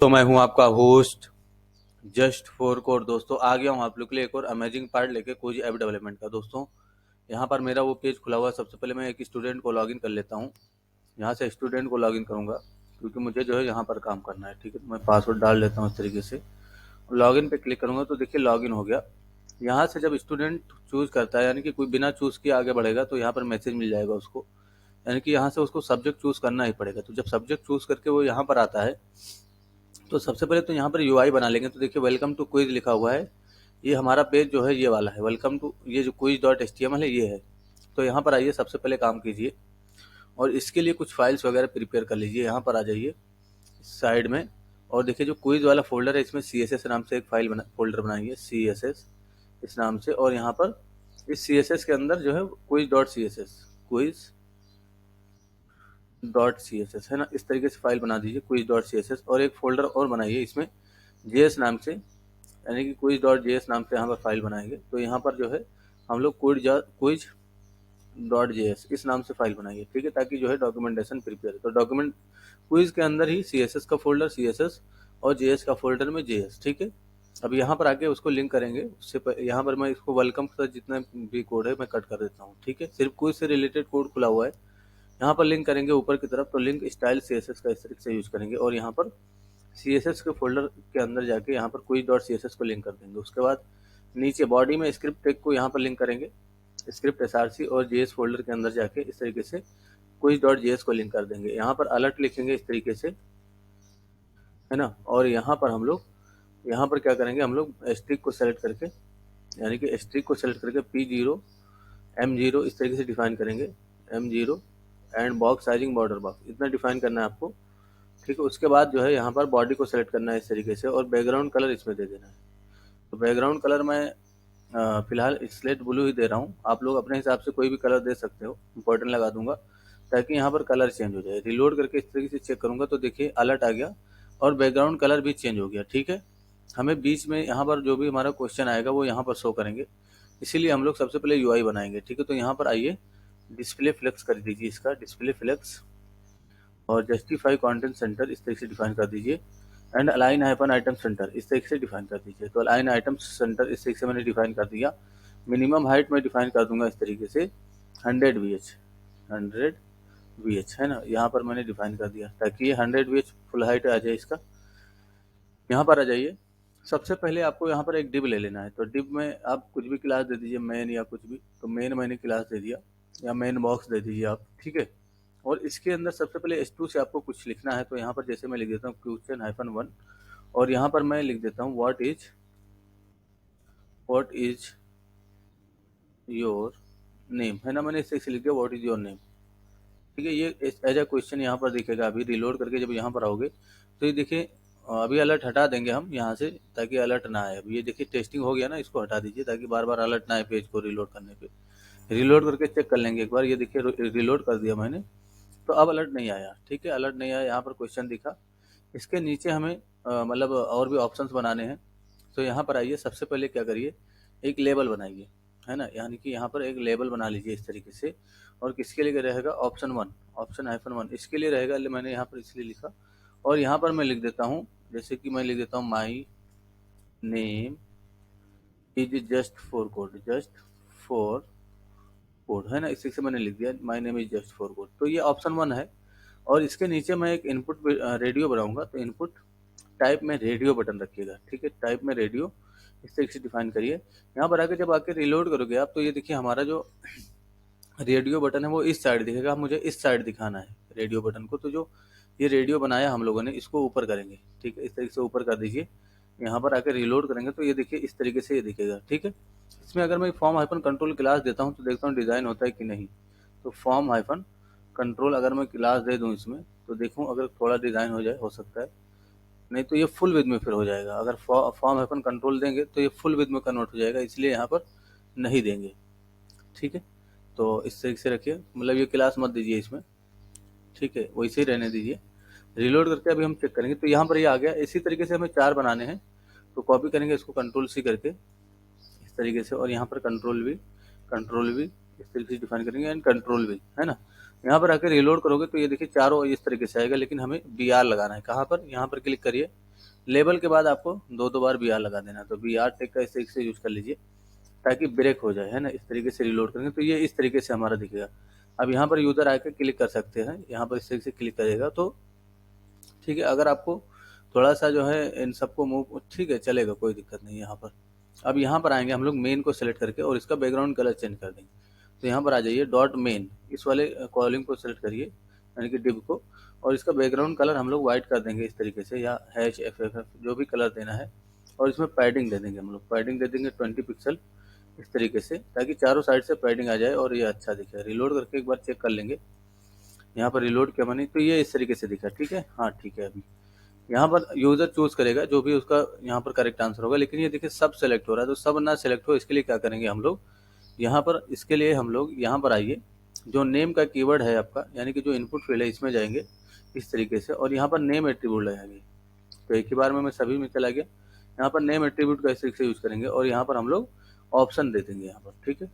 तो मैं हूं आपका होस्ट जस्ट फॉर कोड। दोस्तों आ गया हूं आप लोग के लिए एक और अमेजिंग पार्ट लेके कुछ ऐप डेवलपमेंट का। दोस्तों यहां पर मेरा वो पेज खुला हुआ है। सबसे पहले मैं एक स्टूडेंट को लॉगिन कर लेता हूं। यहां से स्टूडेंट को लॉगिन करूंगा क्योंकि मुझे जो है यहां पर काम करना है। ठीक है, तो मैं पासवर्ड डाल लेता हूं इस तरीके से। लॉगिन पे क्लिक करूंगा तो देखिए लॉगिन हो गया। यहाँ से जब स्टूडेंट चूज करता है यानी कि कोई बिना चूज किए आगे बढ़ेगा तो यहाँ पर मैसेज मिल जाएगा उसको, यानी कि यहाँ से उसको सब्जेक्ट चूज करना ही पड़ेगा। तो जब सब्जेक्ट चूज करके वो यहाँ पर आता है तो सबसे पहले तो यहाँ पर यूआई बना लेंगे। तो देखिए वेलकम टू क्विज लिखा हुआ है। ये हमारा पेज जो है ये वाला है, वेलकम टू, ये जो quiz.html है ये है। तो यहाँ पर आइए, सबसे पहले काम कीजिए और इसके लिए कुछ फाइल्स वगैरह प्रिपेयर कर लीजिए। यहाँ पर आ जाइए साइड में और देखिए जो क्विज वाला फोल्डर है इसमें CSS नाम से एक फोल्डर बनाइए, CSS इस नाम से। और यहाँ पर इस CSS के अंदर जो है quiz.css है ना, इस तरीके से फाइल बना दीजिए quiz.css। और एक फोल्डर और बनाइए इसमें JS नाम से, यानी कि quiz.js नाम से यहाँ पर फाइल बनाएंगे। तो यहाँ पर जो है हम लोग quiz.js इस नाम से फाइल बनाइए। ठीक है, ताकि जो है डॉक्यूमेंटेशन प्रिपेयर, तो डॉक्यूमेंट क्विज के अंदर ही CSS का फोल्डर CSS और JS का फोल्डर में JS। ठीक है, अब यहाँ पर आके उसको लिंक करेंगे। उससे यहाँ पर मैं इसको वेलकम का जितना भी कोड है मैं कट कर देता हूँ। ठीक है, सिर्फ क्विज से रिलेटेड कोड खुला हुआ है। यहाँ पर लिंक करेंगे ऊपर की तरफ, तो लिंक स्टाइल CSS का इस तरीके से यूज करेंगे और यहाँ पर CSS के फोल्डर के अंदर जाके यहाँ पर quiz.css को लिंक कर देंगे। उसके बाद नीचे बॉडी में स्क्रिप्ट टेग को यहाँ पर लिंक करेंगे, स्क्रिप्ट src, और JS फोल्डर के अंदर जाके इस तरीके से quiz.js को लिंक कर देंगे। यहाँ पर अलर्ट लिखेंगे इस तरीके से, है ना। और यहाँ पर हम लोग यहाँ पर क्या करेंगे, हम लोग स्ट्रिक को सेलेक्ट करके, यानी कि स्ट्रिक को सेलेक्ट करके P0 M0 इस तरीके से डिफाइन करेंगे, M0 and box sizing border box इतना डिफाइन करना है आपको। ठीक है, उसके बाद जो है यहाँ पर बॉडी को सेलेक्ट करना है इस तरीके से और बैकग्राउंड कलर इसमें दे देना है। तो बैकग्राउंड कलर मैं फिलहाल स्लेट ब्लू ही दे रहा हूँ, आप लोग अपने हिसाब से कोई भी कलर दे सकते हो। इंपॉर्टेंट लगा दूंगा ताकि यहाँ पर कलर चेंज हो जाए। रिलोड करके इस तरीके से चेक करूंगा तो देखिए अलर्ट आ गया और बैकग्राउंड कलर भी चेंज हो गया। ठीक है, हमें बीच में यहाँ पर जो भी हमारा क्वेश्चन आएगा वो यहाँ पर शो करेंगे, इसीलिए हम लोग सबसे पहले यूआई बनाएंगे। ठीक है, तो यहाँ पर आइए डिस्प्ले फ्लेक्स कर दीजिए, इसका डिस्प्ले फ्लेक्स और जस्टिफाई कंटेंट सेंटर इस तरीके से डिफाइन कर दीजिए and align hyphen item centre इस तरीके से डिफाइन कर दीजिए। तो अलाइन आइटम सेंटर इस तरीके से मैंने डिफाइन कर दिया। मिनिमम हाइट में डिफाइन कर दूंगा इस तरीके से 100 VH है ना, यहाँ पर मैंने डिफाइन कर दिया ताकि ये 100 VH फुल हाइट आ जाए इसका। यहाँ पर आ जाइए, सबसे पहले आपको यहाँ पर एक डिव ले लेना है। तो डिव में आप कुछ भी क्लास दे दीजिए, मेन या कुछ भी। तो मेन मैंने क्लास दे दिया या मेन बॉक्स दे दीजिए आप। ठीक है, और इसके अंदर सबसे पहले S2 से आपको कुछ लिखना है। तो यहाँ पर जैसे मैं लिख देता हूँ Question-1 और यहाँ पर मैं लिख देता हूँ व्हाट इज योर नेम, है ना। मैंने इसे लिख दिया व्हाट इज योर नेम। ठीक है, ये एज अ क्वेश्चन यहाँ पर दिखेगा। अभी रिलोड करके जब यहाँ पर आओगे तो ये देखिए अभी अलर्ट हटा देंगे हम यहाँ से ताकि अलर्ट ना आए। अभी ये देखिए टेस्टिंग हो गया ना, इसको हटा दीजिए ताकि बार बार अलर्ट ना आए पेज को रिलोड करने पे। रिलोड करके चेक कर लेंगे एक बार। ये देखिए रिलोड कर दिया मैंने, तो अब अलर्ट नहीं आया। ठीक है, अलर्ट नहीं आया, यहाँ पर क्वेश्चन दिखा। इसके नीचे हमें मतलब और भी ऑप्शंस बनाने हैं। तो यहाँ पर आइए, सबसे पहले क्या करिए, एक लेबल बनाइए, है ना। यानी कि यहाँ पर एक लेबल बना लीजिए इस तरीके से। और किसके लिए रहेगा, ऑप्शन-1 इसके लिए रहेगा। मैंने यहाँ पर इसलिए लिखा और यहाँ पर मैं लिख देता हूँ, जैसे कि मैं लिख देता हूँ my name is just for code, है ना। इस तरीके से मैंने लिख दिया my name is just for code. तो ये ऑप्शन 1 है। और इसके नीचे मैं एक इनपुट रेडियो बनाऊंगा। तो इनपुट टाइप में रेडियो बटन रखिएगा। ठीक है, टाइप में रेडियो इस तरीके से डिफाइन करिए। यहाँ पर आके जब आके रिलोड करोगे आप तो ये देखिए हमारा जो रेडियो बटन है वो इस साइड दिखेगा। मुझे इस साइड दिखाना है रेडियो बटन को। तो जो ये रेडियो बनाया हम लोगों ने इसको ऊपर करेंगे। ठीक है, इस तरीके से ऊपर कर दीजिए। यहाँ पर आकर रिलोड करेंगे तो ये देखिए इस तरीके से ये दिखेगा। ठीक है, इसमें अगर मैं फॉर्म हाइफन कंट्रोल क्लास देता हूँ तो देखता हूँ डिज़ाइन होता है कि नहीं। तो फॉर्म हाइफन कंट्रोल अगर मैं क्लास दे दूँ इसमें तो देखूँ अगर थोड़ा डिज़ाइन हो जाए, हो सकता है। नहीं तो ये फुल विद में फिर हो जाएगा। अगर फॉर्म हाइफन कंट्रोल देंगे तो ये फुल विद में कन्वर्ट हो जाएगा, इसलिए यहाँ पर नहीं देंगे। ठीक है, तो इस तरीके से रखिए, मतलब ये क्लास मत दीजिए इसमें। ठीक है, वैसे ही रहने दीजिए। रिलोड करके अभी हम चेक करेंगे तो यहाँ पर ये आ गया। इसी तरीके से हमें 4 बनाने हैं। तो कॉपी करेंगे इसको Ctrl+C करके इस तरीके से, और यहाँ पर कंट्रोल भी इस तरीके से डिफाइन करेंगे एंड कंट्रोल भी, है ना। यहाँ पर आकर रिलोड करोगे तो ये देखिए चारों इस तरीके से आएगा, लेकिन हमें BR लगाना है। कहाँ पर, यहाँ पर क्लिक करिए, लेबल के बाद आपको दो बार बी आर लगा देना, तो बी आर टेक का इस तरीके से यूज कर लीजिए ताकि ब्रेक हो जाए, है ना। इस तरीके से रिलोड करेंगे तो ये इस तरीके से हमारा दिखेगा। अब यहाँ पर यूजर आकर क्लिक कर सकते हैं, यहाँ पर इस तरीके से क्लिक करेगा तो ठीक है। अगर आपको थोड़ा सा जो है इन सबको मूव, ठीक है चलेगा, कोई दिक्कत नहीं है यहाँ पर। अब यहाँ पर आएंगे हम लोग मेन को सेलेक्ट करके और इसका बैकग्राउंड कलर चेंज कर देंगे। तो यहाँ पर आ जाइए डॉट मेन, इस वाले कॉलम को सेलेक्ट करिए यानी कि डिव को, और इसका बैकग्राउंड कलर हम लोग व्हाइट कर देंगे इस तरीके से, या HFFF जो भी कलर देना है। और इसमें पैडिंग दे देंगे हम लोग, पैडिंग दे देंगे 20 पिक्सल इस तरीके से, ताकि चारों साइड से पैडिंग आ जाए और ये अच्छा दिखे। रिलोड करके एक बार चेक कर लेंगे, यहाँ पर रिलोड किया मैंने तो ये इस तरीके से दिखा, ठीक है। हाँ ठीक है। अभी यहाँ पर यूजर चूज करेगा जो भी उसका यहाँ पर करेक्ट आंसर होगा, लेकिन ये देखिए सब सेलेक्ट हो रहा है, तो सब ना सेलेक्ट हो इसके लिए क्या करेंगे हम लोग, यहाँ पर इसके लिए हम लोग यहाँ पर आइए, जो नेम का कीवर्ड है आपका यानी कि जो इनपुट फील्ड है इसमें जाएंगे इस तरीके से, और यहाँ पर नेम एट्रीब्यूट लगाएंगे। तो एक ही बार में मैं सभी में चला गया, यहाँ पर नेम एट्रीब्यूट का इस तरीके से यूज करेंगे और यहाँ पर हम लोग ऑप्शन दे देंगे यहाँ पर, ठीक है।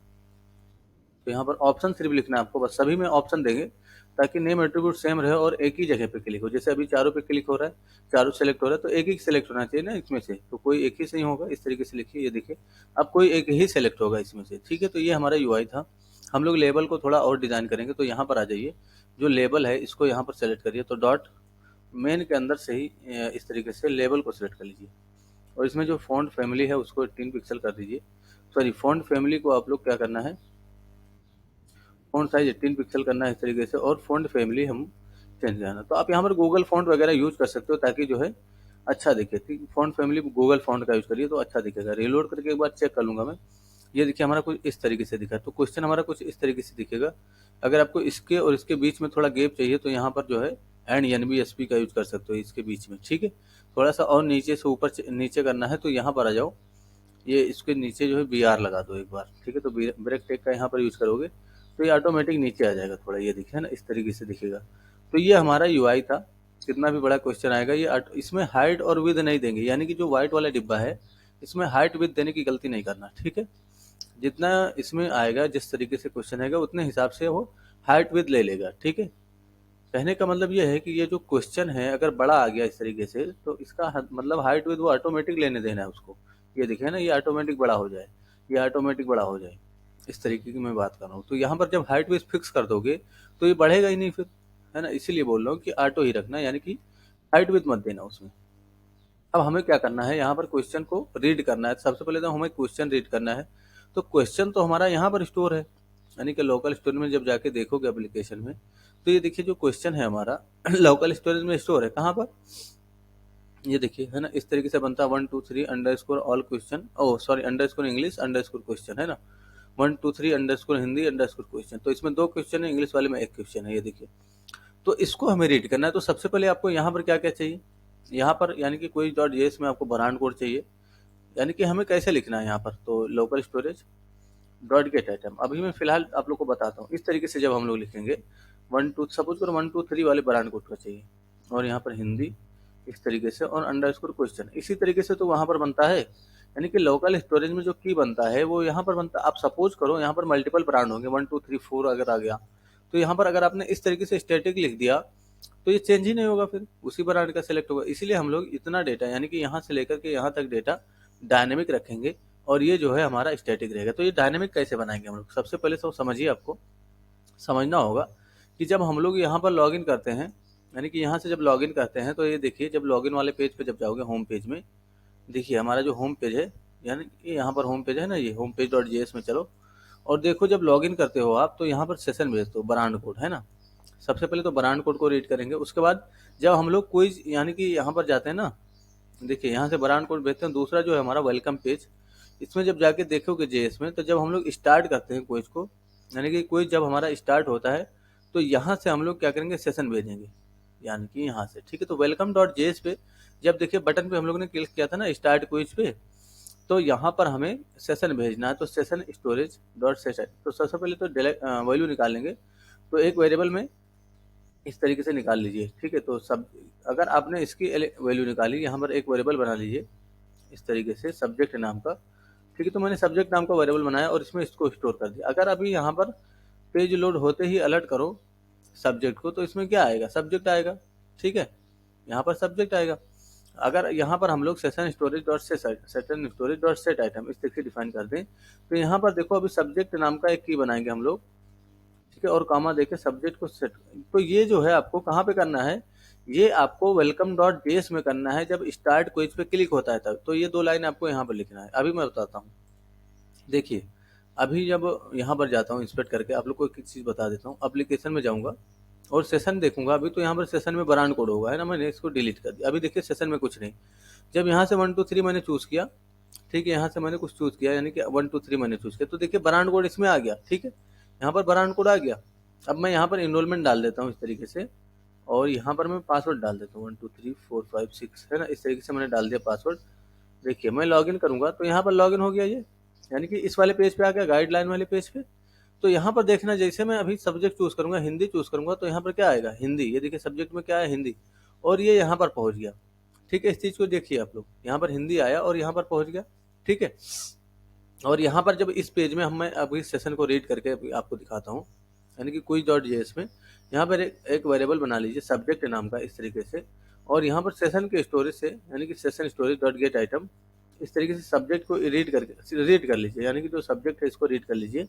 तो यहाँ पर ऑप्शन सिर्फ लिखना है आपको, बस सभी में ऑप्शन देंगे ताकि नेम एट्रीब्यूट सेम रहे और एक ही जगह पे क्लिक हो। जैसे अभी चारों पे क्लिक हो रहा है, चारों सेलेक्ट हो रहा है, तो एक ही सेलेक्ट होना चाहिए ना इसमें से, तो कोई एक ही से ही होगा। इस तरीके से लिखिए, ये देखिए अब कोई एक ही सेलेक्ट होगा इसमें से, ठीक है। तो ये हमारा यूआई था। हम लोग लेबल को थोड़ा और डिजाइन करेंगे, तो यहाँ पर आ जाइए, जो लेबल है इसको यहाँ पर सेलेक्ट करिए, तो डॉट मेन के अंदर से ही इस तरीके से लेबल को सिलेक्ट कर लीजिए, और इसमें जो फॉन्ट फैमिली है उसको 18 पिक्सल कर दीजिए। सॉरी, फॉन्ट फैमिली को आप लोग क्या करना है, फॉन्ट साइज 18 पिक्सल करना है इस तरीके से, और फॉन्ट फैमिली हम चेंज करना। तो आप यहाँ पर गूगल फॉन्ट वगैरह यूज कर सकते हो ताकि जो है अच्छा दिखे, ठीक। फॉन्ट फैमिली गूगल फॉन्ट का यूज करिए तो अच्छा दिखेगा। रिलोड करके एक बार चेक कर लूंगा मैं, ये देखिए हमारा कुछ इस तरीके से दिखा। तो क्वेश्चन हमारा कुछ इस तरीके से दिखेगा। अगर आपको इसके और इसके बीच में थोड़ा गैप चाहिए तो यहाँ पर जो है एंड NBSP का यूज कर सकते हो इसके बीच में, ठीक है। थोड़ा सा और नीचे से ऊपर नीचे करना है तो यहाँ पर आ जाओ, ये इसके नीचे जो है BR लगा दो एक बार, ठीक है। तो ब्रेक टेक का यहाँ पर यूज करोगे तो ये ऑटोमेटिक नीचे आ जाएगा थोड़ा, ये दिखे ना इस तरीके से दिखेगा। तो ये हमारा यूआई था। कितना भी बड़ा क्वेश्चन आएगा ये इसमें हाइट और विद नहीं देंगे, यानी कि जो व्हाइट वाला डिब्बा है इसमें हाइट विद देने की गलती नहीं करना, ठीक है। जितना इसमें आएगा, जिस तरीके से क्वेश्चन आएगा उतने हिसाब से वो हाइट विद ले लेगा, ठीक है। कहने का मतलब ये है कि ये जो क्वेश्चन है अगर बड़ा आ गया इस तरीके से तो इसका मतलब हाइट विद वो ऑटोमेटिक लेने देना है उसको। ये दिखे ना, ये ऑटोमेटिक बड़ा हो जाए, ये ऑटोमेटिक बड़ा हो जाए, इस तरीके की मैं बात कर रहा हूँ। तो यहाँ पर जब हाइट विद फिक्स कर दोगे तो ये बढ़ेगा ही नहीं फिर, है ना। इसीलिए बोल रहा हूँ कि ऑटो ही रखना, यानी कि हाइट विद मत देना उसमें। अब हमें क्या करना है, यहाँ पर क्वेश्चन को रीड करना है। सबसे पहले तो हमें क्वेश्चन रीड करना है। तो क्वेश्चन तो हमारा यहाँ पर स्टोर है, यानी कि लोकल स्टोरेज में जब जाके देखोगे एप्लीकेशन में तो ये देखिए जो क्वेश्चन है हमारा लोकल स्टोरेज में स्टोर है। कहाँ पर, ये देखिए, है ना। इस तरीके से बनता है 123 ऑल क्वेश्चन, ओ सॉरी इंग्लिश क्वेश्चन, है ना। 123 हिंदी क्वेश्चन। तो इसमें 2 क्वेश्चन है, इंग्लिश वाले में 1 क्वेश्चन है, ये देखिए। तो इसको हमें रीड करना है। तो सबसे पहले आपको यहाँ पर क्या क्या चाहिए, यहाँ पर यानी कि कोई .js में आपको ब्रांड कोड चाहिए, यानी कि हमें कैसे लिखना है यहाँ पर। तो local storage dot gate item, अभी मैं फिलहाल आप लोग को बताता हूँ। इस तरीके से जब हम लोग लिखेंगे 1 2 सपोज करो 1 2 3 वाले ब्रांड कोड का चाहिए, और यहाँ पर हिंदी इस तरीके से, और अंडरस्कोर क्वेश्चन इसी तरीके से। तो वहाँ पर बनता है, यानी कि लोकल स्टोरेज में जो की बनता है वो यहाँ पर बनता है। आप सपोज करो यहाँ पर मल्टीपल ब्रांड होंगे, 1 2 3 4 अगर आ गया तो यहाँ पर अगर आपने इस तरीके से स्टैटिक लिख दिया तो ये चेंज ही नहीं होगा, फिर उसी ब्रांड का सिलेक्ट होगा। इसीलिए हम लोग इतना डेटा यानी कि यहाँ से लेकर के यहाँ तक डेटा डायनेमिक रखेंगे, और ये जो है हमारा स्टैटिक रहेगा। तो ये डायनेमिक कैसे बनाएंगे हम लोग, सबसे पहले तो समझिए, आपको समझना होगा कि जब हम लोग यहाँ पर लॉगिन करते हैं, यानी कि यहाँ से जब लॉगिन करते हैं तो ये देखिए, जब लॉगिन वाले पेज पे जब जाओगे होम पेज में, देखिए हमारा जो होम पेज है, यानी कि यहाँ पर होम पेज है ना, ये होम पेज .js में चलो और देखो, जब लॉगिन करते हो आप तो यहाँ पर सेशन भेज दो, ब्रांड कोड, है ना। सबसे पहले तो ब्रांड कोड को रीड करेंगे, उसके बाद जब हम लोग कोई यानी कि यहाँ पर जाते हैं ना, देखिए यहाँ से ब्रांड कोड भेजते हैं। दूसरा जो है हमारा वेलकम पेज, इसमें जब जाके देखोगे जेएस में, तो जब हम लोग स्टार्ट करते हैं क्विज को, यानी कि क्विज जब हमारा स्टार्ट होता है तो यहाँ से हम लोग क्या करेंगे, सेशन भेजेंगे, यानी कि यहाँ से, ठीक है। तो वेलकम .js पे जब देखिए बटन पे हम लोग ने क्लिक किया था ना स्टार्ट क्विज पे, तो यहाँ पर हमें सेशन भेजना है। तो सेशन स्टोरेज डॉट सेशन, तो सबसे पहले तो वैल्यू निकालेंगे। तो एक वेरिएबल में इस तरीके से निकाल लीजिए, ठीक है। तो सब अगर आपने इसकी वैल्यू निकाली, यहाँ पर एक वेरिएबल बना लीजिए इस तरीके से सब्जेक्ट नाम का, ठीक है। तो मैंने सब्जेक्ट नाम का वेरिएबल बनाया और इसमें इसको स्टोर कर दिया। अगर अभी यहाँ पर पेज लोड होते ही अलर्ट करो सब्जेक्ट को, तो इसमें क्या आएगा, सब्जेक्ट आएगा, ठीक है। यहाँ पर सब्जेक्ट आएगा। अगर यहाँ पर हम लोग session storage dot set item इस तरीके डिफाइन कर दें, तो यहाँ पर देखो अभी सब्जेक्ट नाम का एक की बनाएंगे हम लोग, ठीक है, और कॉमा देके सब्जेक्ट को सेट। तो ये जो है आपको कहाँ पे करना है, ये आपको वेलकम डॉट जेएस में करना है, जब स्टार्ट क्विज पे क्लिक होता है तब। तो ये 2 लाइन आपको यहाँ पर लिखना है। अभी मैं बताता हूँ, देखिए अभी जब यहाँ पर जाता हूँ इंस्पेक्ट करके, आप लोग को एक चीज़ बता देता हूँ। एप्लीकेशन में जाऊँगा और सेशन देखूंगा, अभी तो यहाँ पर सेशन में ब्रांड कोड होगा, है ना, मैंने इसको डिलीट कर दिया। अभी देखिए सेशन में कुछ नहीं। जब यहाँ से 1 2 3 मैंने चूज़ किया, ठीक है, यहाँ से मैंने कुछ चूज़ किया, यानी कि 1 2 3 मैंने चूज़ किया, तो देखिए ब्रांड कोड इसमें आ गया, ठीक है, यहाँ पर ब्रांड कोड आ गया। अब मैं यहाँ पर इनरोलमेंट डाल देता हूँ इस तरीके से, और यहाँ पर मैं पासवर्ड डाल देता हूँ 1 2 3 4 5 6, है ना, इस तरीके से मैंने डाल दिया पासवर्ड। देखिए मैं लॉगिन करूँगा तो यहाँ पर लॉगिन हो गया ये, यानी कि इस वाले पेज पे आ गया, गाइडलाइन वाले पेज पे। तो यहाँ पर देखना, जैसे मैं अभी सब्जेक्ट चूज करूंगा, हिंदी चूज करूंगा, तो यहाँ पर क्या आएगा, हिंदी। ये देखिए सब्जेक्ट में क्या है, हिंदी, और ये यहाँ पर पहुंच गया, ठीक है। इस चीज को देखिए आप लोग, यहाँ पर हिंदी आया और यहाँ पर पहुंच गया, ठीक है। और यहाँ पर जब इस पेज में मैं अभी सेशन को रीड करके अभी आपको दिखाता हूँ, यानी कि क्विज डॉट जेएस में यहाँ पर एक वेरिएबल बना लीजिए सब्जेक्ट नाम का इस तरीके से, और यहाँ पर सेशन के स्टोरेज से, यानी कि session storage dot gate item, इस तरीके से सब्जेक्ट को रीड कर लीजिए, यानी कि जो सब्जेक्ट है इसको रीड कर लीजिए।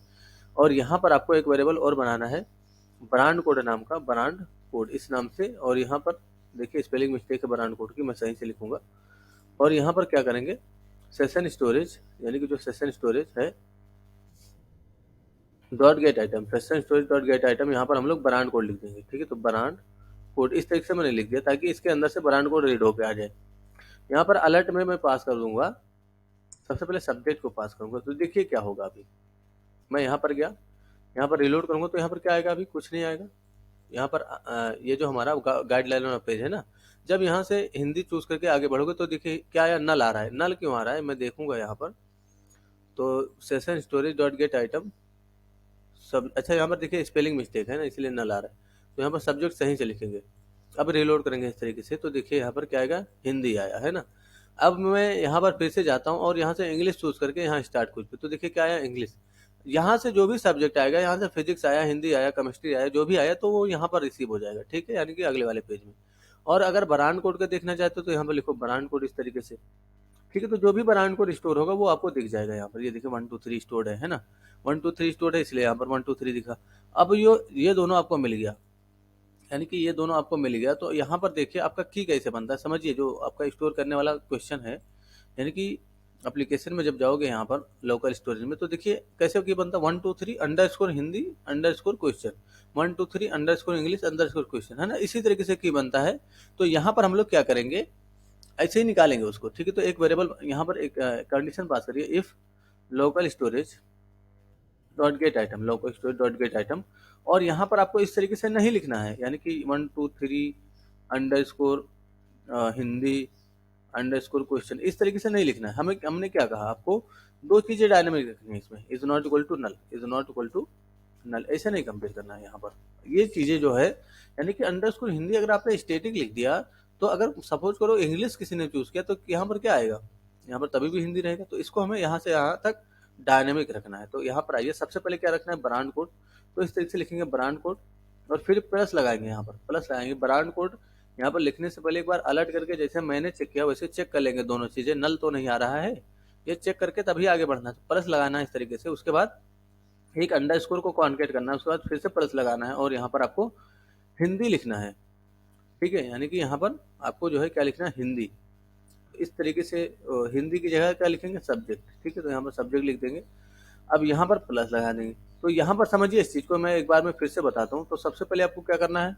और यहाँ पर आपको एक वेरिएबल और बनाना है ब्रांड कोड नाम का, ब्रांड कोड इस नाम से। और यहाँ पर देखिए स्पेलिंग मिस्टेक है ब्रांड कोड की, मैं सही से लिखूंगा। और यहाँ पर क्या करेंगे, सेशन स्टोरेज, यानी कि जो सेशन स्टोरेज है dot gate item, session storage dot gate item, यहाँ पर हम लोग ब्रांड कोड लिख देंगे, ठीक है। तो ब्रांड कोड इस तरीके से मैंने लिख दिया, ताकि इसके अंदर से ब्रांड कोड रीड होकर आ जाए। यहाँ पर अलर्ट में मैं पास कर दूंगा, सबसे पहले सब्जेक्ट को पास करूंगा। तो देखिए क्या होगा, अभी मैं यहाँ पर गया, यहाँ पर रिलोड करूंगा तो यहाँ पर क्या आएगा, अभी कुछ नहीं आएगा। यहाँ पर ये जो हमारा गाइडलाइन वाला पेज है ना, जब यहाँ से हिंदी चूज करके आगे बढ़ोगे तो देखिए क्या आया, नल आ रहा है। नल क्यों आ रहा है मैं देखूंगा यहाँ पर, तो session storage dot gate item सब, अच्छा यहाँ पर देखिए स्पेलिंग मिस्टेक है ना, इसलिए नल आ रहा है। तो यहाँ पर सब्जेक्ट सही से लिखेंगे। अब रिलोड करेंगे इस तरीके से, तो देखिए यहाँ पर क्या आएगा, हिंदी आया, है ना। अब मैं यहाँ पर फिर से जाता हूँ और यहाँ से इंग्लिश चूज करके यहाँ स्टार्ट कुछ पे, तो देखिए क्या आया, इंग्लिश। यहाँ से जो भी सब्जेक्ट आएगा, यहाँ से फिजिक्स आया, हिंदी आया, केमिस्ट्री आया, जो भी आया, तो वो यहाँ पर रिसीव हो जाएगा, ठीक है, यानी कि अगले वाले पेज में। और अगर ब्रांड कोड का देखना चाहते हो तो यहाँ पर लिखो ब्रांड कोड इस तरीके से, ठीक है। तो जो भी ब्रांड कोड स्टोर होगा वो आपको दिख जाएगा यहाँ पर। ये देखिए 1 2 3 स्टोर्ड है ना, 1 2 3 स्टोर्ड है, इसलिए यहाँ पर 1 2 3 दिखा। अब ये दोनों आपको मिल गया, यानी कि ये दोनों आपको मिल गया। तो यहाँ पर देखिए आपका की कैसे बनता है, समझिए। जो आपका स्टोर करने वाला क्वेश्चन है, यानी कि एप्लीकेशन में जब जाओगे यहाँ पर लोकल स्टोरेज में, तो देखिए कैसे की बनता है, 1 2 3 underscore Hindi underscore question, 1 2 3 underscore English underscore question, है ना, इसी तरीके से की बनता है। तो यहाँ पर हम लोग क्या करेंगे, ऐसे ही निकालेंगे उसको, ठीक है। तो एक वेरिएबल यहाँ पर एक कंडीशन पास करिए, if local storage dot gate item, local storage dot gate item. और यहाँ पर आपको इस तरीके से नहीं लिखना है, यानी कि 1 2 3 अंडरस्कोर हिंदी अंडरस्कोर क्वेश्चन, इस तरीके से नहीं लिखना है। हमने क्या कहा आपको, 2 चीजें डायनेमिक रखनी है इसमें, is not equal to null, is not equal to null, ऐसे नहीं कंपेयर करना है यहाँ पर। ये चीजें जो है, यानी कि अंडरस्कोर हिंदी अगर आपने स्टेटिक लिख दिया, तो अगर सपोज करो इंग्लिश किसी ने चूज किया, तो यहाँ पर क्या आएगा, यहाँ पर तभी भी हिंदी रहेगा। तो इसको हमें यहाँ से यहाँ तक डायनेमिक रखना है। तो यहाँ पर आइए, सबसे पहले क्या रखना है, ब्रांड कोड। तो इस तरीके से लिखेंगे ब्रांड कोड, और फिर प्लस लगाएंगे, यहाँ पर प्लस लगाएंगे ब्रांड कोड। यहाँ पर लिखने से पहले एक बार अलर्ट करके, जैसे मैंने चेक किया वैसे चेक कर लेंगे दोनों चीजें, नल तो नहीं आ रहा है, ये चेक करके तभी आगे बढ़ना है। तो प्लस लगाना है इस तरीके से, उसके बाद एक अंडरस्कोर को कॉन्केट करना है, उसके बाद फिर से प्लस लगाना है, और यहाँ पर आपको हिंदी लिखना है, ठीक है। यानी कि यहाँ पर आपको जो है क्या लिखना है, हिंदी। इस तरीके से हिंदी की जगह क्या लिखेंगे, सब्जेक्ट, ठीक है। तो यहाँ पर सब्जेक्ट लिख देंगे। अब यहाँ पर प्लस लगा देंगे। तो यहाँ पर समझिए, इस चीज को मैं एक बार में फिर से बताता हूँ। तो सबसे पहले आपको क्या करना है,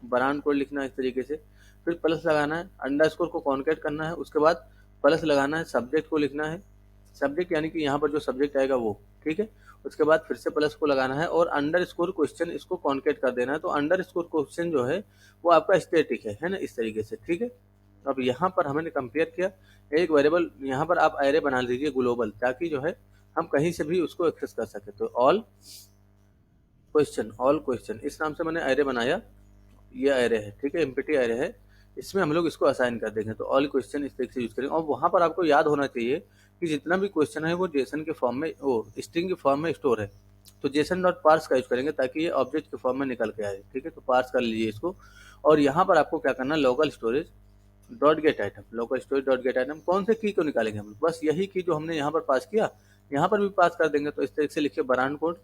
ब्रांड कोड लिखना है इस तरीके से, फिर प्लस लगाना है, अंडरस्कोर को कॉन्केट करना है, उसके बाद प्लस लगाना है, सब्जेक्ट को लिखना है, सब्जेक्ट यानी कि यहाँ पर जो सब्जेक्ट आएगा वो, ठीक है। उसके बाद फिर से प्लस को लगाना है, और अंडरस्कोर क्वेश्चन इसको कॉन्केट कर देना है। तो अंडरस्कोर क्वेश्चन जो है वो आपका स्टैटिक है ना, इस तरीके से, ठीक है। अब यहाँ पर हमने कंपेयर किया, एक वेरिएबल यहाँ पर आप एरे बना लीजिए ग्लोबल, ताकि जो है हम कहीं से भी उसको एक्सेस कर सके। तो ऑल क्वेश्चन इस नाम से मैंने एरे बनाया, ये एरे है, ठीक है, एम्प्टी एरे है, इसमें हम लोग इसको असाइन कर देंगे। तो ऑल क्वेश्चन इस तरीके से यूज करेंगे। और वहां पर आपको याद होना चाहिए कि जितना भी क्वेश्चन है वो जेसन के फॉर्म में, वो स्ट्रिंग के फॉर्म में स्टोर है। तो जेसन डॉट पार्स का यूज करेंगे, ताकि ये ऑब्जेक्ट के फॉर्म में निकल के आए, ठीक है। तो पार्स कर लीजिए इसको। और यहाँ पर आपको क्या करना है, local storage dot gate item, local storage dot gate item, कौन से की को निकालेंगे हम, बस यही की जो हमने यहाँ पर पास किया यहाँ पर भी पास कर देंगे। तो इस तरीके से लिखिए ब्रांड कोड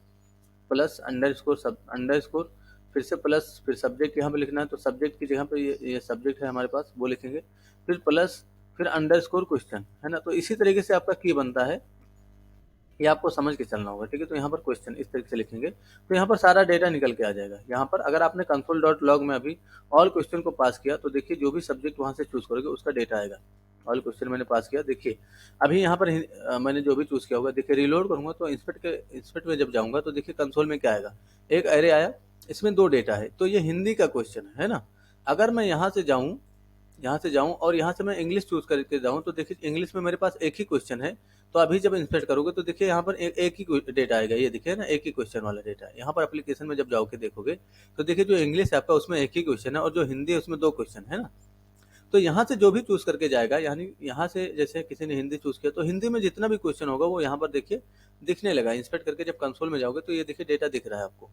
प्लस अंडरस्कोर सब अंडरस्कोर, फिर से प्लस, फिर सब्जेक्ट यहाँ पे लिखना है तो सब्जेक्ट की जगह पे ये सब्जेक्ट है हमारे पास वो लिखेंगे, फिर प्लस, फिर अंडरस्कोर क्वेश्चन, है ना। तो इसी तरीके से आपका की बनता है, ये आपको समझ के चलना होगा, ठीक है। तो यहाँ पर क्वेश्चन इस तरीके से लिखेंगे तो यहाँ पर सारा डेटा निकल के आ जाएगा। यहाँ पर अगर आपने कंसोल डॉट लॉग में अभी ऑल क्वेश्चन को पास किया तो देखिए जो भी सब्जेक्ट वहाँ से चूज करोगे उसका डेटा आएगा। ऑल क्वेश्चन मैंने पास किया, देखिए अभी यहाँ पर मैंने जो भी चूज किया होगा, देखिए रिलोड करूंगा तो इंस्पेक्ट में जब जाऊंगा तो देखिए कंसोल में क्या आएगा, एक एरे आया, इसमें 2 डेटा है, तो ये हिंदी का क्वेश्चन है ना। अगर मैं यहाँ से जाऊं और यहाँ से मैं इंग्लिश चूज करके जाऊं तो देखिए इंग्लिश में मेरे पास एक ही क्वेश्चन है। तो अभी जब इंसर्ट करोगे तो देखिए यहाँ पर एक ही डेटा आएगा, ये देखिए ना एक ही क्वेश्चन वाला डेटा है। यहाँ पर एप्लीकेशन में जब जाओगे देखोगे तो देखिए जो इंग्लिश है आपका उसमें एक ही क्वेश्चन है और जो हिंदी है उसमें 2 क्वेश्चन है ना। तो यहाँ से जो भी चूज करके जाएगा, यानी यहाँ से जैसे किसी ने हिंदी चूज किया तो हिंदी में जितना भी क्वेश्चन होगा वो यहाँ पर देखिए दिखने लगा। इंस्पेक्ट करके जब कंसोल में जाओगे तो ये देखिए डेटा दिख रहा है आपको,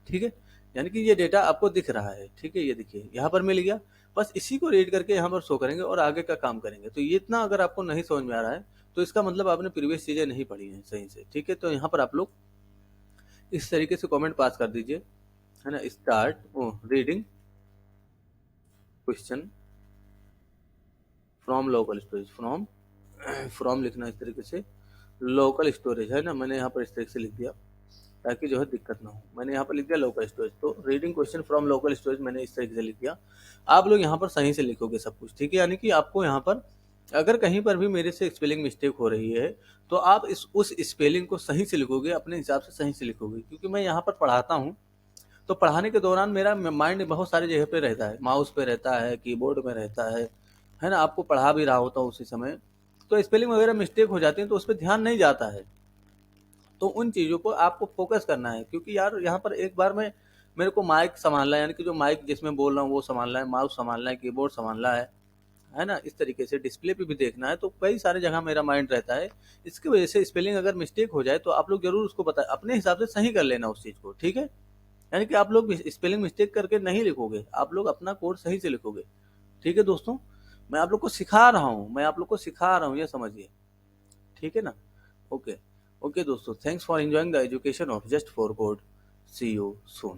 ठीक है, यानी कि ये डेटा आपको दिख रहा है, ठीक है। ये देखिए यहाँ पर मिल गया, बस इसी को रीड करके यहाँ पर शो करेंगे और आगे का काम करेंगे। तो ये इतना अगर आपको नहीं समझ में आ रहा है तो इसका मतलब आपने प्रीवियस चीजें नहीं पढ़ी हैं सही से, ठीक है। तो यहाँ पर आप लोग इस तरीके से कमेंट पास कर दीजिए, है ना। Start reading question from local storage, from लिखना इस तरीके से, लोकल स्टोरेज है ना, मैंने यहाँ पर इस तरीके से लिख दिया ताकि जो है दिक्कत ना हो। मैंने यहाँ पर लिख दिया लोकल स्टोरेज, तो reading question from local storage मैंने इस तरीके से लिख दिया। आप लोग यहाँ पर सही से लिखोगे सब कुछ, ठीक है। यानी कि आपको यहाँ पर अगर कहीं पर भी मेरे से स्पेलिंग मिस्टेक हो रही है तो आप उस स्पेलिंग को सही से लिखोगे, अपने हिसाब से सही से लिखोगे, क्योंकि मैं यहाँ पर पढ़ाता हूँ तो पढ़ाने के दौरान मेरा माइंड बहुत सारी जगह पे रहता है, माउस पे रहता है, कीबोर्ड में रहता है ना। आपको पढ़ा भी रहा होता हूँ उसी समय, तो स्पेलिंग वगैरह मिस्टेक हो जाती है तो उस पर ध्यान नहीं जाता है। तो उन चीज़ों को आपको फोकस करना है, क्योंकि यार यहाँ पर एक बार में मेरे को माइक संभालना है, यानी कि जो माइक जिसमें बोल रहा हूँ वो संभालना है, माउस संभालना है, कीबोर्ड संभालना है ना। इस तरीके से डिस्प्ले पे भी देखना है, तो कई सारे जगह मेरा माइंड रहता है। इसकी वजह से स्पेलिंग अगर मिस्टेक हो जाए तो आप लोग जरूर उसको बता अपने हिसाब से सही कर लेना उस चीज़ को, ठीक है। यानी कि आप लोग स्पेलिंग मिस्टेक करके नहीं लिखोगे, आप लोग अपना कोड सही से लिखोगे, ठीक है दोस्तों। मैं आप लोग को सिखा रहा हूँ, ये समझिए, ठीक है ना। ओके ओके दोस्तों, thanks for enjoying the education of just for code, see you soon.